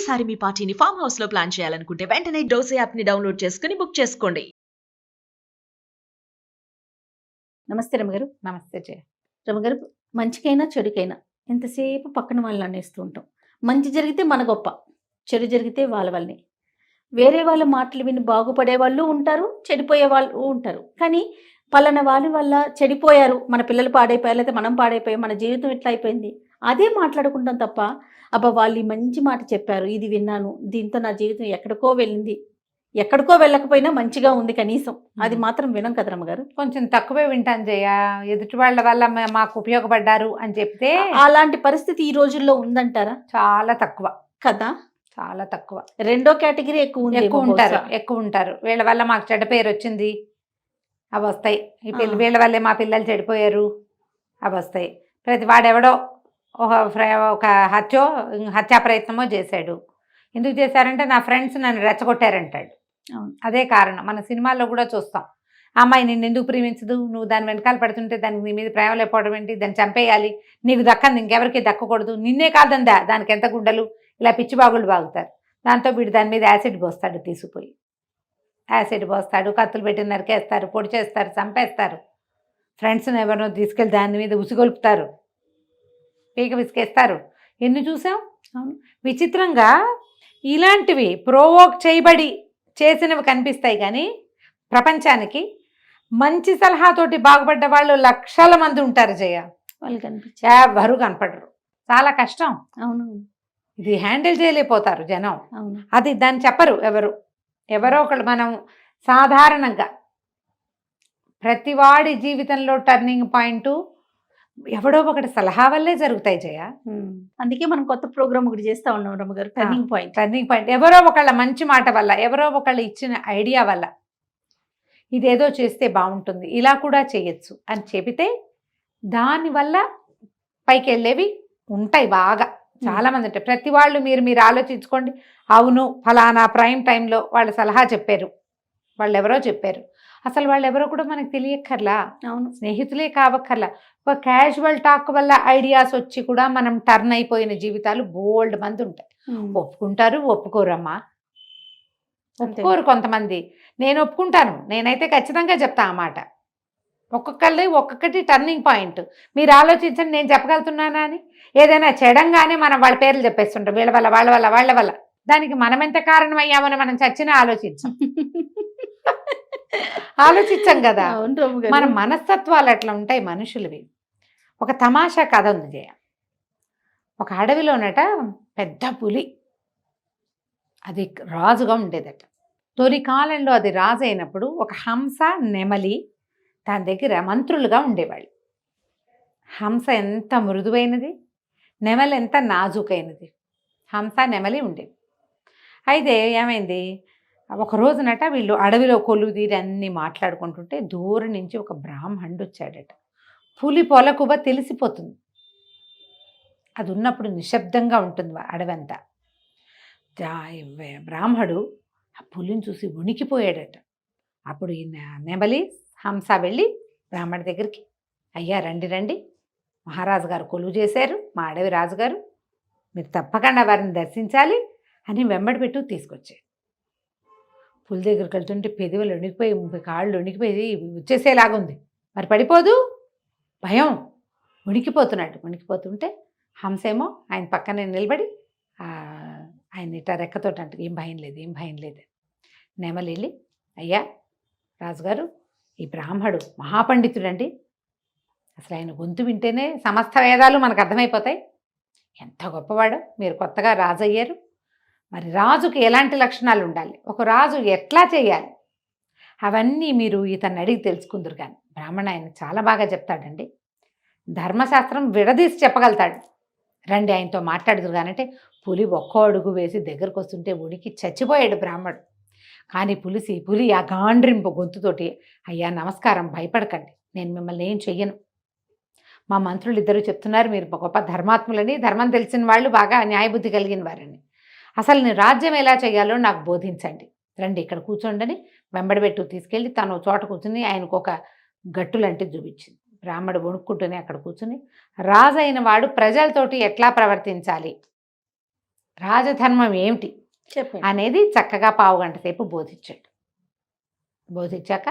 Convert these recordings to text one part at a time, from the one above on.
ఈసారి మీ పార్టీని farm house లో ప్లాన్ చేయాలనుకుంటే వెంటనే డోసే యాప్ ని డౌన్లోడ్ చేసుకుని బుక్ చేసుకోండి. నమస్తే రమగారు. నమస్తే జయ. రమగారు, మంచికైనా చెడుకైనా ఎంతసేపు పక్కన వాళ్ళని అనేస్తూ ఉంటాం. మంచి జరిగితే మన గొప్ప, చెడు జరిగితే వాళ్ళ వల్లనే. వేరే వాళ్ళ మాటలు విని బాగుపడే వాళ్ళు ఉంటారు, చెడిపోయే వాళ్ళు ఉంటారు. కానీ పలానా వాళ్ళ వల్ల చెడిపోయారు, మన పిల్లలు పాడైపోయారు, లేకపోతే మనం పాడైపోయాం, మన జీవితం ఇట్లా అయిపోయింది, అదే మాట్లాడుకుంటాం తప్ప అబ్బా వాళ్ళు ఈ మంచి మాట చెప్పారు, ఇది విన్నాను, దీంతో నా జీవితం ఎక్కడికో వెళ్ళింది, ఎక్కడికో వెళ్ళకపోయినా మంచిగా ఉంది కనీసం, అది మాత్రం వినం కదా రమ్మగారు. కొంచెం తక్కువే వింటాను జయ. ఎదుటి వాళ్ళ వల్ల మాకు ఉపయోగపడ్డారు అని చెప్తే అలాంటి పరిస్థితి ఈ రోజుల్లో ఉందంటారా? చాలా తక్కువ కదా, చాలా తక్కువ. రెండో కేటగిరీ ఎక్కువ ఉంటారు. వీళ్ళ వల్ల మాకు చెడ్డ పేరు వచ్చింది, అవి వస్తాయి. వీళ్ళ వల్లే మా పిల్లలు చెడిపోయారు, అవి వస్తాయి. ప్రతి వాడెవడో ఒక హత్యా ప్రయత్నమో చేశాడు. ఎందుకు చేశారంటే నా ఫ్రెండ్స్ నన్ను రెచ్చగొట్టారంటాడు. అదే కారణం. మన సినిమాల్లో కూడా చూస్తాం. అమ్మాయి నిన్ను ఎందుకు ప్రేమించదు, నువ్వు దాని వెనకాల పడుతుంటే దానికి నీ మీద ప్రేమ లేకపోవడం ఏంటి, దాన్ని చంపేయాలి, నీకు దక్కంది ఇంకెవరికి దక్కకూడదు, నిన్నే కాదందా దానికి ఎంత గుండెలు, ఇలా పిచ్చిబాగుళ్ళు బాగుతారు. దాంతో వీడు దాని మీద యాసిడ్ పోస్తాడు, తీసుకుపోయి యాసిడ్ పోస్తాడు, కత్తులు పెట్టి నరికేస్తారు, పొడి చేస్తారు, చంపేస్తారు. ఫ్రెండ్స్ని ఎవరినో తీసుకెళ్ళి దాని మీద ఉసిగొలుపుతారు, పీక విసికేస్తారు. ఎన్ని చూసాం. విచిత్రంగా ఇలాంటివి ప్రోవోక్ చేయబడి చేసినవి కనిపిస్తాయి. కానీ ప్రపంచానికి మంచి సలహాతోటి బాగుపడ్డ వాళ్ళు లక్షల మంది ఉంటారు జయ. వాళ్ళు కనిపించే ఎవరు కనపడరు, చాలా కష్టం. అవును, ఇది హ్యాండిల్ చేయలేకపోతారు జనం. అవును, అది దాన్ని చెప్పరు ఎవరో ఒకళ్ళు. మనం సాధారణంగా ప్రతివాడి జీవితంలో టర్నింగ్ పాయింట్ ఎవడో ఒకటి సలహా వల్లే జరుగుతాయి జయ. అందుకే మనం కొత్త ప్రోగ్రామ్ ఒకటి చేస్తా ఉన్నాం రమ్మగారు, టర్నింగ్ పాయింట్. ఎవరో ఒకళ్ళ మంచి మాట వల్ల, ఎవరో ఒకళ్ళు ఇచ్చిన ఐడియా వల్ల, ఇదేదో చేస్తే బాగుంటుంది, ఇలా కూడా చేయొచ్చు అని చెబితే దానివల్ల పైకి వెళ్ళేవి ఉంటాయి బాగా. చాలామంది ఉంటాయి. ప్రతి వాళ్ళు మీరు ఆలోచించుకోండి. అవును ఫలానా ప్రైమ్ టైంలో వాళ్ళ సలహా చెప్పారు, వాళ్ళు ఎవరో చెప్పారు, అసలు వాళ్ళు ఎవరో కూడా మనకు తెలియక్కర్లా. అవును, స్నేహితులే కావక్కర్లా. ఒక క్యాజువల్ టాక్ వల్ల ఐడియాస్ వచ్చి కూడా మనం టర్న్ అయిపోయిన జీవితాలు బోల్డ్ మంది ఉంటాయి. ఒప్పుకుంటారు, ఒప్పుకోరమ్మా, ఒప్పుకోరు కొంతమంది. నేను ఒప్పుకుంటాను, నేనైతే ఖచ్చితంగా చెప్తా ఆ మాట. ఒక్కొక్కటి టర్నింగ్ పాయింట్. మీరు ఆలోచించండి, నేను చెప్పగలుగుతున్నానా అని. ఏదైనా చెడంగానే మనం వాళ్ళ పేర్లు చెప్పేస్తుంటాం, వీళ్ళ వల్ల వాళ్ళ వల్ల. దానికి మనం ఎంత కారణం అయ్యామని మనం చచ్చినా ఆలోచించాం కదా. మన మనస్తత్వాలు అట్లా ఉంటాయి మనుషులవి. ఒక తమాషా కథ ఉంది జయ. ఒక అడవిలోనట పెద్ద పులి, అది రాజుగా ఉండేదట. తొలి కాలంలో అది రాజు అయినప్పుడు ఒక హంస, నెమలి దాని దగ్గర మంత్రులుగా ఉండేవాళ్ళు. హంస ఎంత మృదువైనది, నెమలి ఎంత నాజుకైనది. హంస నెమలి ఉండేవి. అయితే ఏమైంది, ఒక రోజునట వీళ్ళు అడవిలో కొలువుదీరి అన్నీ మాట్లాడుకుంటుంటే దూరం నుంచి ఒక బ్రాహ్మణుడు వచ్చాడట. పులి పొలకుబ తెలిసిపోతుంది, అది ఉన్నప్పుడు నిశ్శబ్దంగా ఉంటుంది అడవంతా. బ్రాహ్మడు ఆ పులిని చూసి వణికిపోయాడట. అప్పుడు ఈ నెమలి, హంస వెళ్ళి బ్రాహ్మడి దగ్గరికి, అయ్యా రండి, మహారాజు గారు కొలువు చేశారు, మా అడవి రాజుగారు, మీరు తప్పకుండా వారిని దర్శించాలి అని వెంబడి పెట్టు తీసుకొచ్చాడు. పులి దగ్గరికి వెళ్తుంటే పెదవులు వణికిపోయి, కాళ్ళు వణికిపోయి వచ్చేసేలాగుంది. మరి పడిపోదు, భయం, వణికిపోతుంటే హంసేమో ఆయన పక్కనే నిలబడి ఆయన ఇట్లా రెక్కతోటి అంటే ఏం భయం లేదు. నెమలి వెళ్ళి, అయ్యా రాజుగారు, ఈ బ్రాహ్మడు మహాపండితుడండి, అసలు ఆయన గొంతు వింటేనే సమస్త వేదాలు మనకు అర్థమైపోతాయి, ఎంత గొప్పవాడో, మీరు కొత్తగా రాజు అయ్యారు, మరి రాజుకి ఎలాంటి లక్షణాలు ఉండాలి, ఒక రాజు ఎట్లా చేయాలి, అవన్నీ మీరు ఇతన్ని అడిగి తెలుసుకుందరు. కానీ బ్రాహ్మణ ఆయన చాలా బాగా చెప్తాడండి, ధర్మశాస్త్రం విడదీసి చెప్పగలుగుతాడు, రండి ఆయనతో మాట్లాడుదురు. కానంటే పులి ఒక్కో అడుగు వేసి దగ్గరకు వస్తుంటే ఉనికి చచ్చిపోయాడు బ్రాహ్మడు. కానీ పులి ఆ గాండ్రింపు గొంతుతోటి, అయ్యా నమస్కారం, భయపడకండి, నేను మిమ్మల్ని ఏం చెయ్యను, మా మంత్రులు ఇద్దరు చెప్తున్నారు మీరు గొప్ప ధర్మాత్ములని, ధర్మం తెలిసిన వాళ్ళు, బాగా న్యాయబుద్ధి కలిగిన వారని, అసలు నేను రాజ్యం ఎలా చేయాలో నాకు బోధించండి, రండి ఇక్కడ కూర్చోండి వెంబడిపెట్టు తీసుకెళ్ళి తను చోట కూర్చుని ఆయనకు ఒక గట్టు లాంటిది చూపించింది. బ్రాహ్మడు వణుక్కుంటూనే అక్కడ కూర్చుని, రాజు అయిన వాడు ప్రజలతోటి ఎట్లా ప్రవర్తించాలి, రాజధర్మం ఏమిటి చెప్పండి. అనేది చక్కగా పావుగంట సేపు బోధించాడు. బోధించాక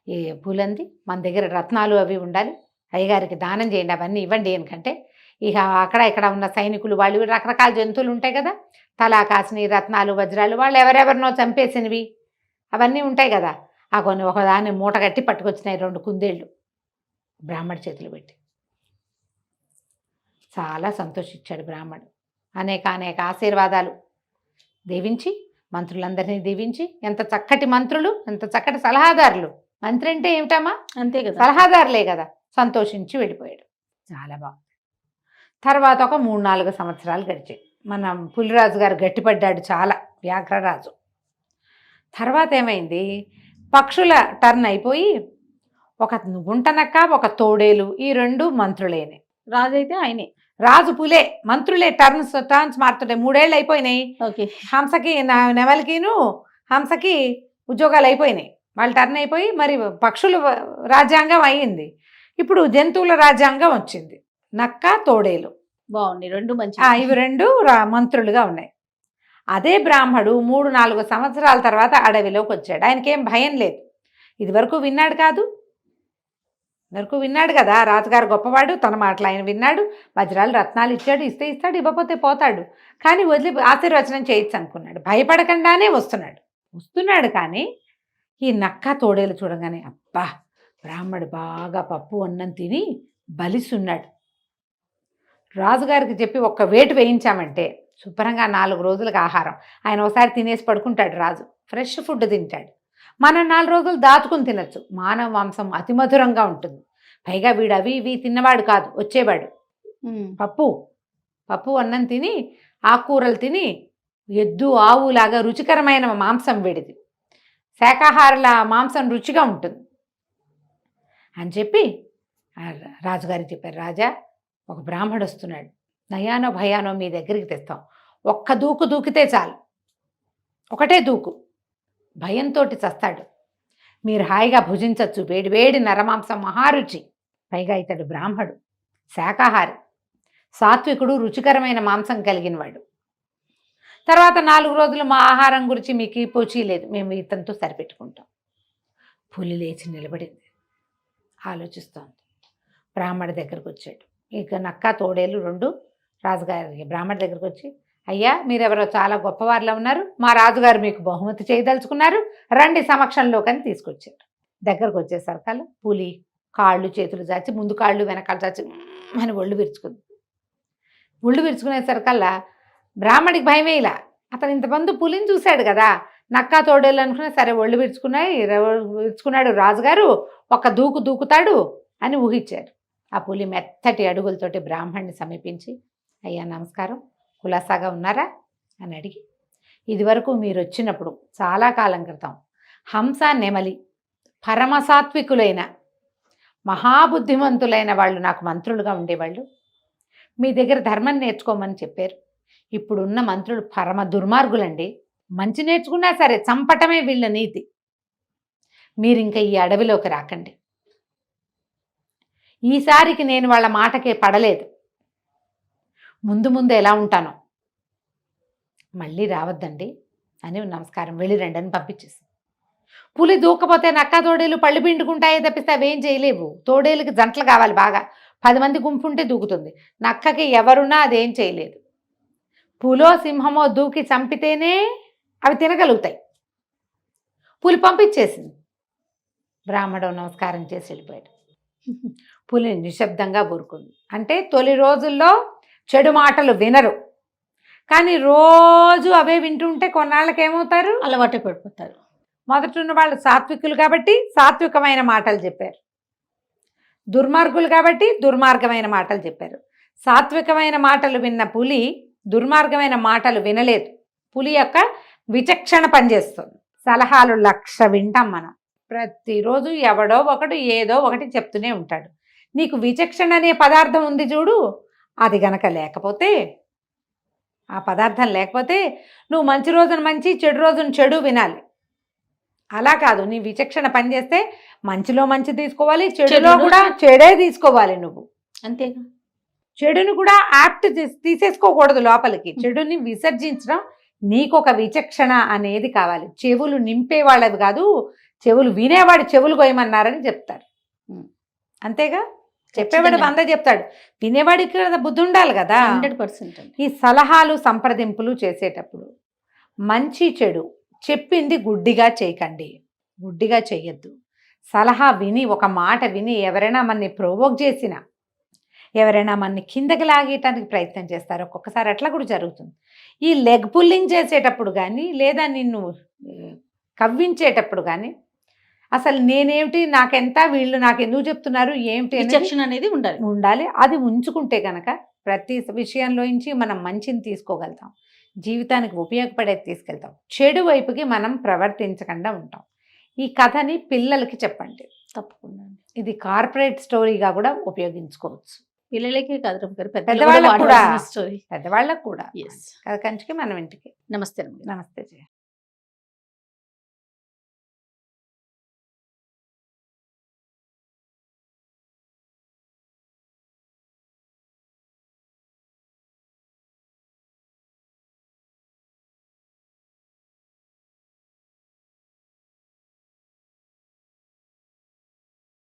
ఈ పూలంది మన దగ్గర రత్నాలు అవి ఉండాలి, అయ్యగారికి దానం చేయండి, అవన్నీ ఇవ్వండి. ఎందుకంటే ఇక అక్కడ ఇక్కడ ఉన్న సైనికులు వాళ్ళు రకరకాల జంతువులు ఉంటాయి కదా, తలా కాసినవి రత్నాలు వజ్రాలు వాళ్ళు ఎవరెవరినో చంపేసినవి అవన్నీ ఉంటాయి కదా, ఆ కొన్ని ఒకదాన్ని మూట కట్టి పట్టుకొచ్చినాయి 2 కుందేళ్ళు బ్రాహ్మడి చేతులు పెట్టి. చాలా సంతోషించాడు బ్రాహ్మడు. అనేక ఆశీర్వాదాలు దీవించి మంత్రులందరినీ దీవించి, ఎంత చక్కటి మంత్రులు, ఎంత చక్కటి సలహాదారులు. మంత్రి అంటే ఏమిటమ్మా, అంతే కదా, సలహాదారులే కదా. సంతోషించి వెళ్ళిపోయాడు. చాలా బాగుంది. తర్వాత ఒక 3-4 సంవత్సరాలు గడిచాయి. మన పులిరాజు గారు గట్టిపడ్డాడు చాలా, వ్యాఘ్రరాజు. తర్వాత ఏమైంది, పక్షుల టర్న్ అయిపోయి ఒక గుంటనక్క ఒక తోడేలు ఈ 2 మంత్రులేనే. రాజు అయితే ఆయనే. రాజు పులే, మంత్రులే టర్న్స్ మారుతుంటాయి. 3 ఏళ్ళు అయిపోయినాయి. ఓకే. హంసకి నెమలికిను హంసకి ఉద్యోగాలు అయిపోయినాయి, వాళ్ళు టర్న్ అయిపోయి మరి పక్షుల రాజ్యాంగం అయ్యింది. ఇప్పుడు జంతువుల రాజ్యాంగం వచ్చింది. నక్క తోడేలు బాగుంది, 2 మంచి. ఇవి 2 మంత్రులుగా ఉన్నాయి. అదే బ్రాహ్మడు 3-4 సంవత్సరాల తర్వాత అడవిలోకి వచ్చాడు. ఆయనకేం భయం లేదు. ఇది వరకు విన్నాడు కాదు, వరకు విన్నాడు కదా, రాజుగారు గొప్పవాడు, తన మాటలు ఆయన విన్నాడు, వజ్రాలు రత్నాలు ఇచ్చాడు, ఇస్తే ఇస్తాడు, ఇవ్వకపోతే పోతాడు, కానీ వదిలి ఆశీర్వచనం చేయొచ్చు అనుకున్నాడు. భయపడకుండానే వస్తున్నాడు. కానీ ఈ నక్క తోడేలు చూడగానే అబ్బా, బ్రాహ్మడు బాగా పప్పు అన్నం తిని బలిసున్నాడు. రాజుగారికి చెప్పి ఒక్క వేటు వేయించామంటే శుభ్రంగా 4 రోజులకు ఆహారం. ఆయన ఒకసారి తినేసి పడుకుంటాడు రాజు, ఫ్రెష్ ఫుడ్ తింటాడు. మనం 4 రోజులు దాచుకుని తినచ్చు. మానవ మాంసం అతి మధురంగా ఉంటుంది. పైగా వీడు అవి ఇవి తిన్నవాడు కాదు, వచ్చేవాడు. పప్పు అన్నం తిని ఆకుకూరలు తిని ఎద్దు ఆవులాగా రుచికరమైన మాంసం వీడిది. శాకాహారుల మాంసం రుచిగా ఉంటుంది అని చెప్పి రాజుగారికి చెప్పారు. రాజా, ఒక బ్రాహ్మడు వస్తున్నాడు, నయానో భయానో మీ దగ్గరికి తెస్తాం, ఒక్క దూకు దూకితే చాలు, ఒకటే దూకు, భయంతో చస్తాడు, మీరు హాయిగా భుజించవచ్చు, వేడి నరమాంసం మహారుచి. పైగా ఇతడు బ్రాహ్మడు, శాకాహారి, సాత్వికుడు, రుచికరమైన మాంసం కలిగినవాడు. తర్వాత 4 రోజులు మా ఆహారం గురించి మీకు పోచీ లేదు, మేము ఇతనితో సరిపెట్టుకుంటాం. పులి లేచి నిలబడింది, ఆలోచిస్తోంది. బ్రాహ్మడి దగ్గరకు వచ్చాడు. ఇక నక్క తోడేలు 2 రాజుగారి బ్రాహ్మడి దగ్గరకు వచ్చి, అయ్యా, మీరెవరో చాలా గొప్పవారిలో ఉన్నారు, మా రాజుగారు మీకు బహుమతి చేయదలుచుకున్నారు, రండి సమక్షంలోకని తీసుకొచ్చారు. దగ్గరకు వచ్చేసరికల్లా పులి కాళ్ళు చేతులు చాచి, ముందు కాళ్ళు వెనకాల చాచి అని ఒళ్ళు విరుచుకునేసరికల్లా బ్రాహ్మడికి భయమే. ఇలా అతను ఇంతమంది పులిని చూశాడు కదా, నక్క తోడేళ్ళు అనుకున్నా సరే ఒళ్ళు విరుచుకున్నాడు రాజుగారు, ఒక దూకుతాడు అని ఊహించారు. ఆ పులి మెత్తటి అడుగులతోటి బ్రాహ్మణ్ణి సమీపించి, అయ్యా నమస్కారం, కులాసాగా ఉన్నారా అని అడిగి, ఇదివరకు మీరు వచ్చినప్పుడు చాలా కాలం క్రితం హంస నెమలి పరమసాత్వికులైన మహాబుద్ధిమంతులైన వాళ్ళు నాకు మంత్రులుగా ఉండేవాళ్ళు, మీ దగ్గర ధర్మం నేర్చుకోమని చెప్పారు. ఇప్పుడున్న మంత్రులు పరమ దుర్మార్గులండి, మంచి నేర్చుకున్నా సరే చంపటమే వీళ్ళ నీతి. మీరు ఇంకా ఈ అడవిలోకి రాకండి, ఈసారికి నేను వాళ్ళ మాటకే పడలేదు, ముందు ఎలా ఉంటానో మళ్ళీ రావద్దండి అని నమస్కారం, వెళ్ళిరండి అని పంపించేసి. పులి దూకపోతే నక్క తోడేలు పళ్ళు పిండుకుంటాయే తప్పిస్తే అవేం చేయలేవు. తోడేలుకి జంటలు కావాలి, బాగా 10 మంది గుంపు ఉంటే దూకుతుంది. నక్కకి ఎవరున్నా అదేం చేయలేదు. పులో సింహమో దూకి చంపితేనే అవి తినగలుగుతాయి. పులి పంపించేసింది. బ్రాహ్మడు నమస్కారం చేసి వెళ్ళిపోయాడు. పులి నిశ్శబ్దంగా ఊరుకుంది. అంటే తొలి రోజుల్లో చెడు మాటలు వినరు, కానీ రోజు అవే వింటుంటే కొన్నాళ్ళకి ఏమవుతారు, అలవాటు పడిపోతారు. మొదట ఉన్న వాళ్ళు సాత్వికులు కాబట్టి సాత్వికమైన మాటలు చెప్పారు, దుర్మార్గులు కాబట్టి దుర్మార్గమైన మాటలు చెప్పారు. సాత్వికమైన మాటలు విన్న పులి దుర్మార్గమైన మాటలు వినలేదు. పులి యొక్క విచక్షణ పనిచేస్తుంది. సలహాలు 1,00,000 వింటాం మనం. ప్రతిరోజు ఎవడో ఒకడు ఏదో ఒకటి చెప్తూనే ఉంటాడు. నీకు విచక్షణ అనే పదార్థం ఉంది చూడు, అది గనక లేకపోతే, ఆ పదార్థం లేకపోతే నువ్వు మంచి రోజున మంచి, చెడు రోజున చెడు వినాలి. అలా కాదు, నీ విచక్షణ పనిచేస్తే మంచిలో మంచి తీసుకోవాలి, చెడులో కూడా చెడే తీసుకోవాలి నువ్వు. అంతేగా. చెడుని కూడా యాప్ట్ తీసేసుకోకూడదు లోపలికి. చెడుని విసర్జించడం, నీకు ఒక విచక్షణ అనేది కావాలి. చెవులు నింపేవాళ్ళవి కాదు, చెవులు వినేవాడు చెవులు కోయమన్నారని చెప్తారు. అంతేగా, చెప్పేవాడు ఖచ్చితంగా. 100 చెప్తాడు, వినేవాడికి కదా బుద్ధి ఉండాలి కదా. 100% అండి. ఈ సలహాలు సంప్రదింపులు చేసేటప్పుడు మంచి చెడు చెప్పింది గుడ్డిగా చేయకండి, గుడ్డిగా చెయ్యొద్దు. సలహా విని, ఒక మాట విని ఎవరైనా మనని ప్రొవోక్ చేసినా, ఎవరైనా మనని కిందకి లాగేయటానికి ప్రయత్నం చేస్తారు. ఒక్కొక్కసారి అట్లా కూడా జరుగుతుంది. ఈ లెగ్ పుల్లింగ్ చేసేటప్పుడు కానీ, లేదా నిన్ను కవ్వించేటప్పుడు కానీ, అసలు నేనేమిటి, నాకెంత, వీళ్ళు నాకు ఎందుకు చెప్తున్నారు, ఏమిటి అనేది విచక్షణ అనేది ఉండాలి. ఉండాలి. అది ఉంచుకుంటే కనుక ప్రతి విషయంలోంచి మనం మంచిని తీసుకోగలుగుతాం, జీవితానికి ఉపయోగపడేది తీసుకెళ్తాం, చెడు వైపుకి మనం ప్రవర్తించకుండా ఉంటాం. ఈ కథని పిల్లలకి చెప్పండి. తప్పకుండా అండి. ఇది కార్పొరేట్ స్టోరీగా కూడా ఉపయోగించుకోవచ్చు. పిల్లలకే కాదు రమ్య గారు, పెద్దవాళ్ళకు కూడా. స్టోరీ. పెద్దవాళ్ళకు కూడా. ఎస్. కథ కంచికి మనం ఇంటికి. నమస్తే రమ్య గారు. నమస్తే జయ.